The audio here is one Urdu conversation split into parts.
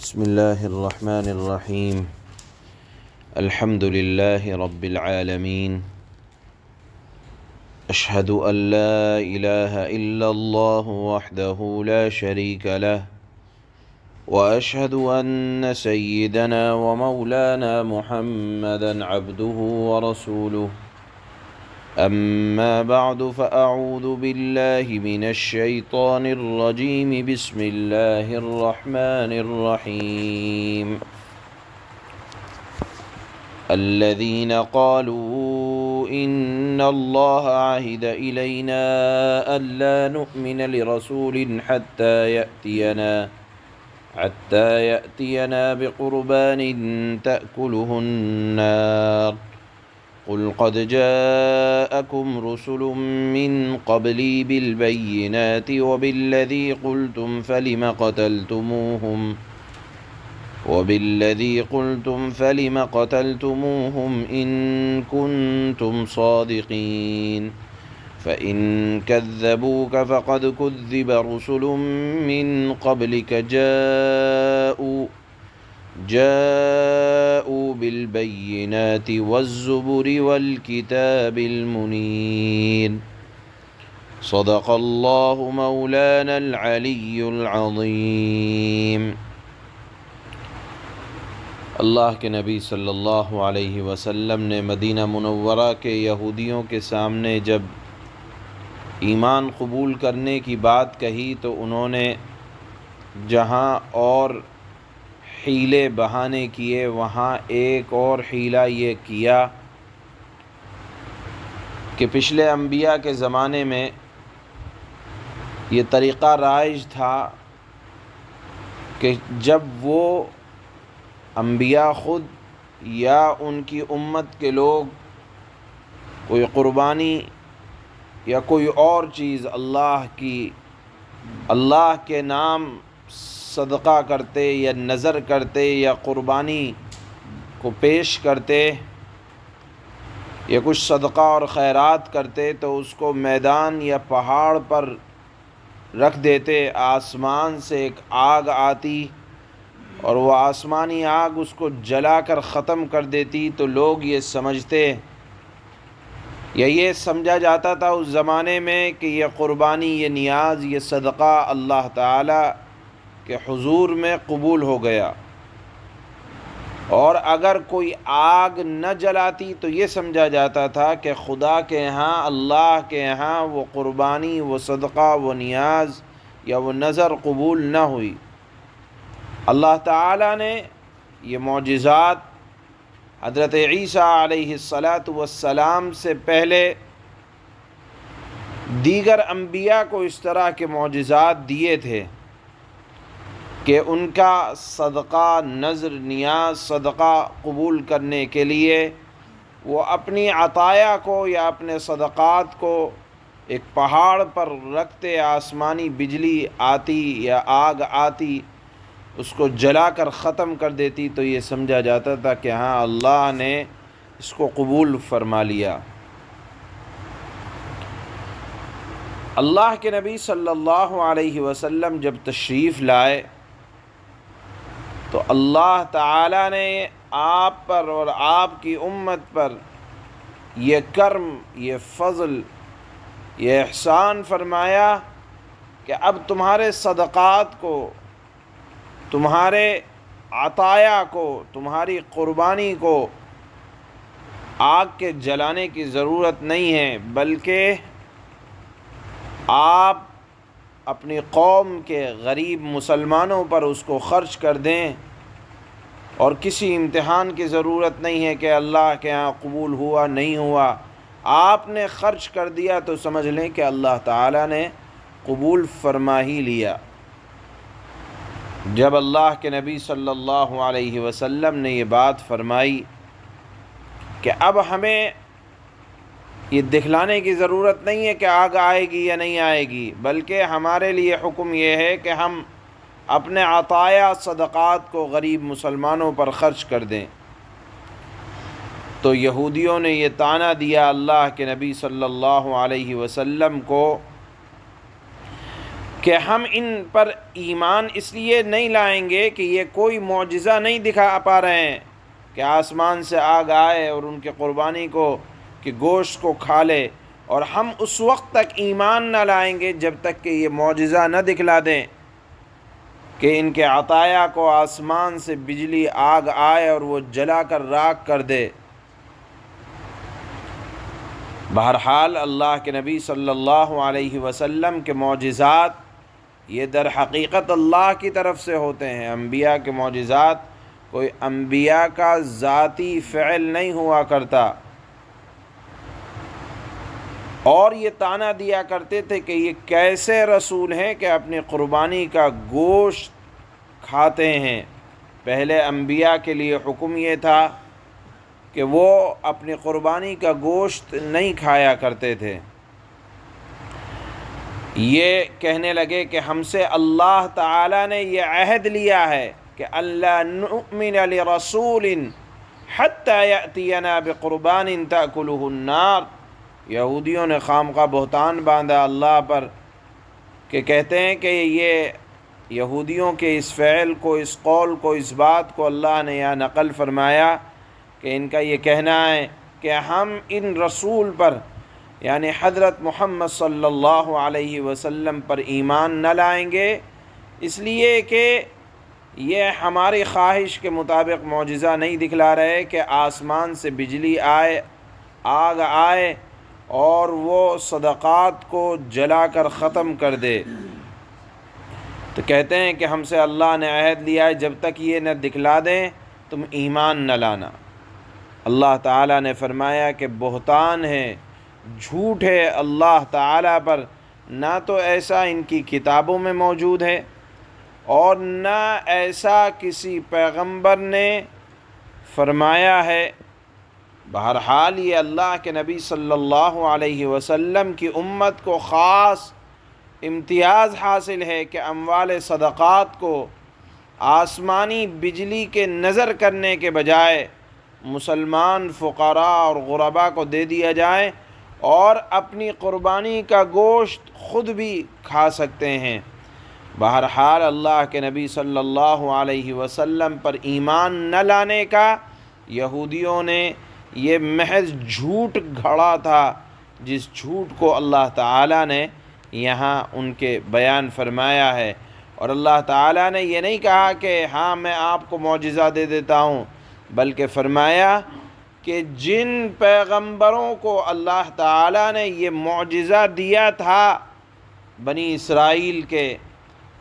بسم اللہ الرحمن الرحیم الحمد للہ رب العالمین اشہد ان لا الہ الا اللہ وحدہ لا شریک لہ واشہد ان سیدنا ومولانا محمدا عبدہ ورسولہ اما بعد فاعوذ باللہ من الشیطان الرجیم بسم اللہ الرحمن الرحیم الذين قالوا إن الله عهد إلينا ألا نؤمن لرسول حتى يأتينا بقربان تأكله النار قل قد جاءكم رسل من قبلي بالبينات وبالذي قلتم فلم قتلتموهم إن كنتم صادقين فإن كذبوك فقد كذب رسل من قبلك جاءوا بالبينات والزبر والكتاب المنير صدق الله مولانا العلي العظيم۔ اللہ کے نبی صلی اللہ علیہ وسلم نے مدینہ منورہ کے یہودیوں کے سامنے جب ایمان قبول کرنے کی بات کہی تو انہوں نے جہاں اور حیلے بہانے کیے وہاں ایک اور حیلہ یہ کیا کہ پچھلے انبیاء کے زمانے میں یہ طریقہ رائج تھا کہ جب وہ انبیاء خود یا ان کی امت کے لوگ کوئی قربانی یا کوئی اور چیز اللہ کے نام صدقہ کرتے یا نذر کرتے یا قربانی کو پیش کرتے یا کچھ صدقہ اور خیرات کرتے تو اس کو میدان یا پہاڑ پر رکھ دیتے، آسمان سے ایک آگ آتی اور وہ آسمانی آگ اس کو جلا کر ختم کر دیتی، تو لوگ یہ سمجھتے یا یہ سمجھا جاتا تھا اس زمانے میں کہ یہ قربانی، یہ نیاز، یہ صدقہ اللہ تعالی کے حضور میں قبول ہو گیا، اور اگر کوئی آگ نہ جلاتی تو یہ سمجھا جاتا تھا کہ خدا کے ہاں، اللہ کے ہاں وہ قربانی، وہ صدقہ، وہ نیاز یا وہ نذر قبول نہ ہوئی۔ اللہ تعالیٰ نے یہ معجزات حضرت عیسیٰ علیہ السلام سے پہلے دیگر انبیاء کو اس طرح کے معجزات دیے تھے کہ ان کا صدقہ، نذر، نیاز، صدقہ قبول کرنے کے لیے وہ اپنی عطایا کو یا اپنے صدقات کو ایک پہاڑ پر رکھتے، آسمانی بجلی آتی یا آگ آتی اس کو جلا کر ختم کر دیتی، تو یہ سمجھا جاتا تھا کہ ہاں اللہ نے اس کو قبول فرما لیا۔ اللہ کے نبی صلی اللہ علیہ وسلم جب تشریف لائے تو اللہ تعالیٰ نے آپ پر اور آپ کی امت پر یہ کرم، یہ فضل، یہ احسان فرمایا کہ اب تمہارے صدقات کو، تمہارے عطایا کو، تمہاری قربانی کو آگ کے جلانے کی ضرورت نہیں ہے، بلکہ آپ اپنی قوم کے غریب مسلمانوں پر اس کو خرچ کر دیں، اور کسی امتحان کی ضرورت نہیں ہے کہ اللہ کے ہاں قبول ہوا نہیں ہوا۔ آپ نے خرچ کر دیا تو سمجھ لیں کہ اللہ تعالیٰ نے قبول فرما ہی لیا۔ جب اللہ کے نبی صلی اللہ علیہ وسلم نے یہ بات فرمائی کہ اب ہمیں یہ دکھلانے کی ضرورت نہیں ہے کہ آگ آئے گی یا نہیں آئے گی، بلکہ ہمارے لیے حکم یہ ہے کہ ہم اپنے عطایا، صدقات کو غریب مسلمانوں پر خرچ کر دیں، تو یہودیوں نے یہ طعنہ دیا اللہ کے نبی صلی اللہ علیہ وسلم کو کہ ہم ان پر ایمان اس لیے نہیں لائیں گے کہ یہ کوئی معجزہ نہیں دکھا پا رہے ہیں کہ آسمان سے آگ آئے اور ان کے قربانی کو کہ گوشت کو کھا لے، اور ہم اس وقت تک ایمان نہ لائیں گے جب تک کہ یہ معجزہ نہ دکھلا دیں کہ ان کے عطایا کو آسمان سے بجلی آگ آئے اور وہ جلا کر راکھ کر دے۔ بہرحال اللہ کے نبی صلی اللہ علیہ وسلم کے معجزات یہ در حقیقت اللہ کی طرف سے ہوتے ہیں۔ انبیاء کے معجزات کوئی انبیاء کا ذاتی فعل نہیں ہوا کرتا، اور یہ طعنہ دیا کرتے تھے کہ یہ کیسے رسول ہیں کہ اپنی قربانی کا گوشت کھاتے ہیں۔ پہلے انبیاء کے لیے حکم یہ تھا کہ وہ اپنی قربانی کا گوشت نہیں کھایا کرتے تھے۔ یہ کہنے لگے کہ ہم سے اللہ تعالیٰ نے یہ عہد لیا ہے کہ اللہ نؤمن لرسول حتی یأتینا بقربان تأکلہ النار۔ یہودیوں نے خامخواہ بہتان باندھا اللہ پر کہ کہتے ہیں کہ یہ یہودیوں کے اس فعل کو، اس قول کو، اس بات کو اللہ نے یہاں نقل فرمایا کہ ان کا یہ کہنا ہے کہ ہم ان رسول پر یعنی حضرت محمد صلی اللہ علیہ وسلم پر ایمان نہ لائیں گے، اس لیے کہ یہ ہماری خواہش کے مطابق معجزہ نہیں دکھلا رہے کہ آسمان سے بجلی آئے، آگ آئے اور وہ صدقات کو جلا کر ختم کر دے۔ تو کہتے ہیں کہ ہم سے اللہ نے عہد لیا ہے جب تک یہ نہ دکھلا دیں تم ایمان نہ لانا۔ اللہ تعالیٰ نے فرمایا کہ بہتان ہے، جھوٹ ہے اللہ تعالیٰ پر، نہ تو ایسا ان کی کتابوں میں موجود ہے اور نہ ایسا کسی پیغمبر نے فرمایا ہے۔ بہرحال یہ اللہ کے نبی صلی اللہ علیہ وسلم کی امت کو خاص امتیاز حاصل ہے کہ اموال صدقات کو آسمانی بجلی کے نظر کرنے کے بجائے مسلمان فقراء اور غرباء کو دے دیا جائے، اور اپنی قربانی کا گوشت خود بھی کھا سکتے ہیں۔ بہرحال اللہ کے نبی صلی اللہ علیہ وسلم پر ایمان نہ لانے کا یہودیوں نے یہ محض جھوٹ گھڑا تھا، جس جھوٹ کو اللہ تعالیٰ نے یہاں ان کے بیان فرمایا ہے۔ اور اللہ تعالیٰ نے یہ نہیں کہا کہ ہاں میں آپ کو معجزہ دے دیتا ہوں، بلکہ فرمایا کہ جن پیغمبروں کو اللہ تعالیٰ نے یہ معجزہ دیا تھا بنی اسرائیل کے،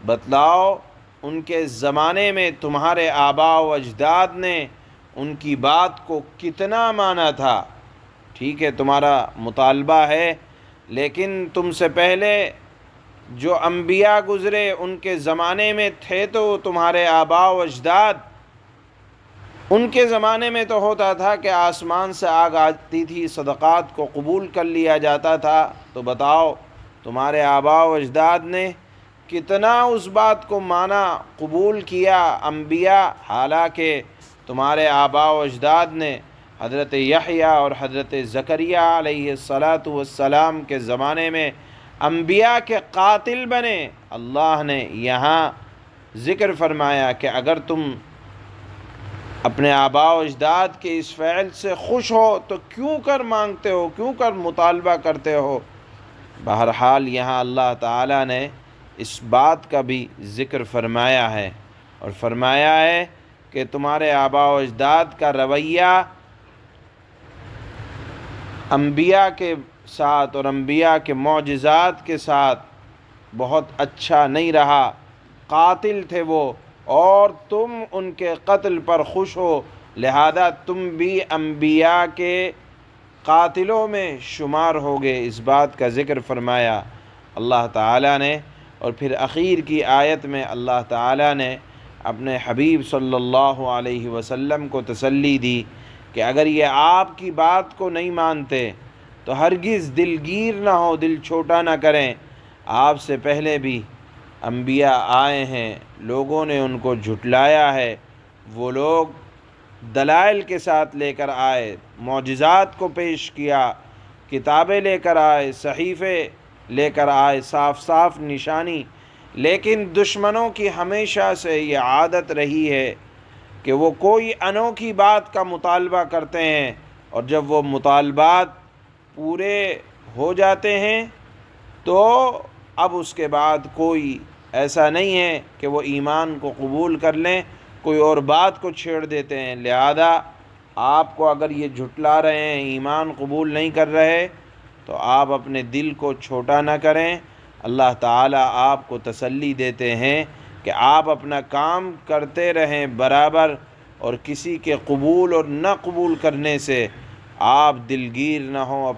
بتلاؤ ان کے زمانے میں تمہارے آباء و اجداد نے ان کی بات کو کتنا مانا تھا۔ ٹھیک ہے تمہارا مطالبہ ہے، لیکن تم سے پہلے جو انبیاء گزرے ان کے زمانے میں تھے تو تمہارے آباء و اجداد، ان کے زمانے میں تو ہوتا تھا کہ آسمان سے آگ آتی تھی، صدقات کو قبول کر لیا جاتا تھا۔ تو بتاؤ تمہارے آباء و اجداد نے کتنا اس بات کو مانا، قبول کیا انبیاء، حالانکہ تمہارے آباء و اجداد نے حضرت یحییٰ اور حضرت زکریا علیہ السلام کے زمانے میں انبیاء کے قاتل بنے۔ اللہ نے یہاں ذکر فرمایا کہ اگر تم اپنے آباء و اجداد کے اس فعل سے خوش ہو تو کیوں کر مانگتے ہو، کیوں کر مطالبہ کرتے ہو۔ بہرحال یہاں اللہ تعالیٰ نے اس بات کا بھی ذکر فرمایا ہے، اور فرمایا ہے کہ تمہارے آباء و اجداد کا رویہ انبیاء کے ساتھ اور انبیاء کے معجزات کے ساتھ بہت اچھا نہیں رہا، قاتل تھے وہ، اور تم ان کے قتل پر خوش ہو، لہذا تم بھی انبیاء کے قاتلوں میں شمار ہوگے۔ اس بات کا ذکر فرمایا اللہ تعالیٰ نے، اور پھر اخیر کی آیت میں اللہ تعالیٰ نے اپنے حبیب صلی اللہ علیہ وسلم کو تسلی دی کہ اگر یہ آپ کی بات کو نہیں مانتے تو ہرگز دلگیر نہ ہو، دل چھوٹا نہ کریں۔ آپ سے پہلے بھی انبیاء آئے ہیں، لوگوں نے ان کو جھٹلایا ہے، وہ لوگ دلائل کے ساتھ لے کر آئے، معجزات کو پیش کیا، کتابیں لے کر آئے، صحیفے لے کر آئے، صاف صاف نشانی لیکن دشمنوں کی ہمیشہ سے یہ عادت رہی ہے کہ وہ کوئی انوکھی بات کا مطالبہ کرتے ہیں، اور جب وہ مطالبات پورے ہو جاتے ہیں تو اب اس کے بعد کوئی ایسا نہیں ہے کہ وہ ایمان کو قبول کر لیں، کوئی اور بات کو چھیڑ دیتے ہیں۔ لہذا آپ کو اگر یہ جھٹلا رہے ہیں، ایمان قبول نہیں کر رہے، تو آپ اپنے دل کو چھوٹا نہ کریں۔ اللہ تعالیٰ آپ کو تسلی دیتے ہیں کہ آپ اپنا کام کرتے رہیں برابر، اور کسی کے قبول اور نہ قبول کرنے سے آپ دلگیر نہ ہوں،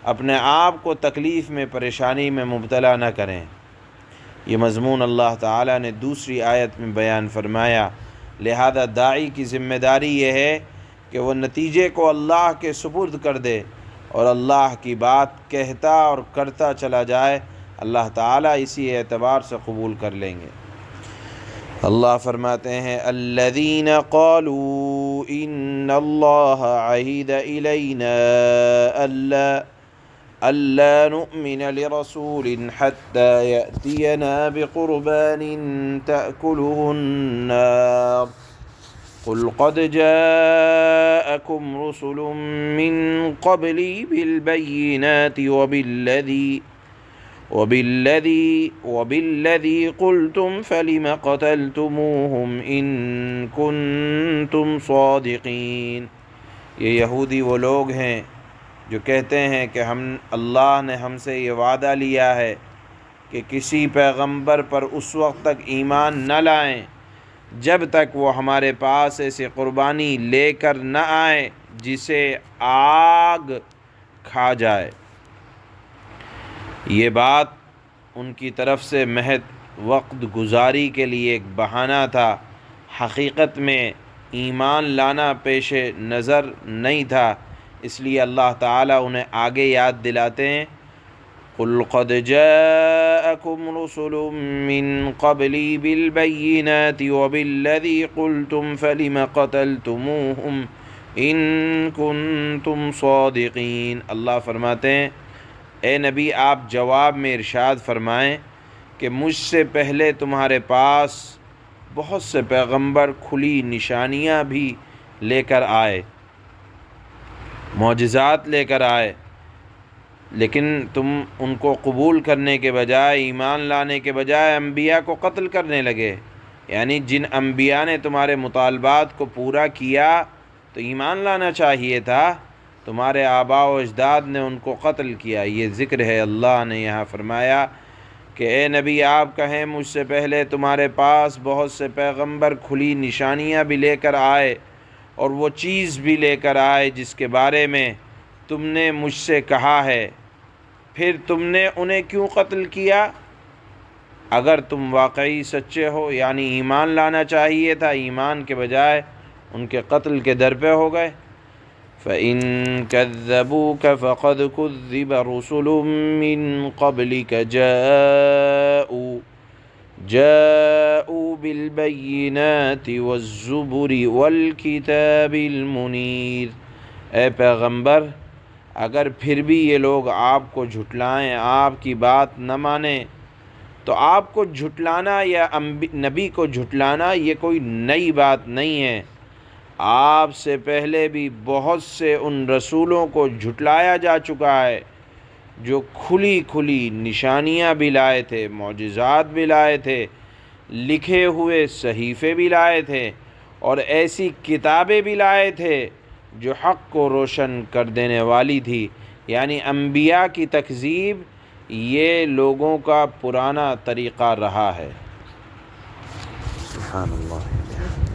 اپنے آپ کو تکلیف میں، پریشانی میں مبتلا نہ کریں۔ یہ مضمون اللہ تعالیٰ نے دوسری آیت میں بیان فرمایا۔ لہذا داعی کی ذمہ داری یہ ہے کہ وہ نتیجے کو اللہ کے سپرد کر دے اور اللہ کی بات کہتا اور کرتا چلا جائے۔ اللہ تعالیٰ اسی اعتبار سے قبول کر لیں گے۔ اللہ فرماتے ہیں الذین قالوا ان اللہ عہد الینا الا نؤمن لرسول حتى يأتينا بقربان تأكله النار قل قد جاءكم رسل من قبلي بالبينات وبالذي قلتم فلم قتلتموهم إن كنتم صادقين۔ یہ یہودی وہ لوگ ہیں جو کہتے ہیں کہ اللہ نے ہم سے یہ وعدہ لیا ہے کہ کسی پیغمبر پر اس وقت تک ایمان نہ لائیں جب تک وہ ہمارے پاس ایسی قربانی لے کر نہ آئیں جسے آگ کھا جائے۔ یہ بات ان کی طرف سے محض وقت گزاری کے لیے ایک بہانہ تھا، حقیقت میں ایمان لانا پیش نظر نہیں تھا۔ اس لیے اللہ تعالیٰ انہیں آگے یاد دلاتے ہیں قُلْ قَدْ جَاءَكُمْ رُسُلٌ مِّن قَبْلِي بِالْبَيِّنَاتِ وَبِالَّذِي قُلْتُمْ فَلِمَ قَتَلْتُمُوهُمْ إِن كُنتُمْ صَادِقِينَ۔ اللہ فرماتے ہیں اے نبی آپ جواب میں ارشاد فرمائیں کہ مجھ سے پہلے تمہارے پاس بہت سے پیغمبر کھلی نشانیاں بھی لے کر آئے، معجزات لے کر آئے، لیکن تم ان کو قبول کرنے کے بجائے، ایمان لانے کے بجائے انبیاء کو قتل کرنے لگے۔ یعنی جن انبیاء نے تمہارے مطالبات کو پورا کیا تو ایمان لانا چاہیے تھا، تمہارے آباء و اجداد نے ان کو قتل کیا۔ یہ ذکر ہے، اللہ نے یہاں فرمایا کہ اے نبی آپ کہیں مجھ سے پہلے تمہارے پاس بہت سے پیغمبر کھلی نشانیاں بھی لے کر آئے اور وہ چیز بھی لے کر آئے جس کے بارے میں تم نے مجھ سے کہا ہے، پھر تم نے انہیں کیوں قتل کیا؟ اگر تم واقعی سچے ہو، یعنی ایمان لانا چاہیے تھا، ایمان کے بجائے ان کے قتل کے در پہ ہو گئے۔ فَإِن كَذَّبُوكَ فَقَدْ كُذِّبَ رُسُلٌ مِّن قَبْلِكَ جَاءُوا بِالْبَيِّنَاتِ وَالزُّبُرِ وَالْكِتَابِ الْمُنِيرِ۔ اے پیغمبر اگر پھر بھی یہ لوگ آپ کو جھٹلائیں، آپ کی بات نہ مانیں، تو آپ کو جھٹلانا یا نبی کو جھٹلانا یہ کوئی نئی بات نہیں ہے۔ آپ سے پہلے بھی بہت سے ان رسولوں کو جھٹلایا جا چکا ہے جو کھلی کھلی نشانیاں بھی لائے تھے، معجزات بھی لائے تھے، لکھے ہوئے صحیفے بھی لائے تھے، اور ایسی کتابیں بھی لائے تھے جو حق کو روشن کر دینے والی تھی۔ یعنی انبیاء کی تکذیب یہ لوگوں کا پرانا طریقہ رہا ہے۔ سبحان اللہ۔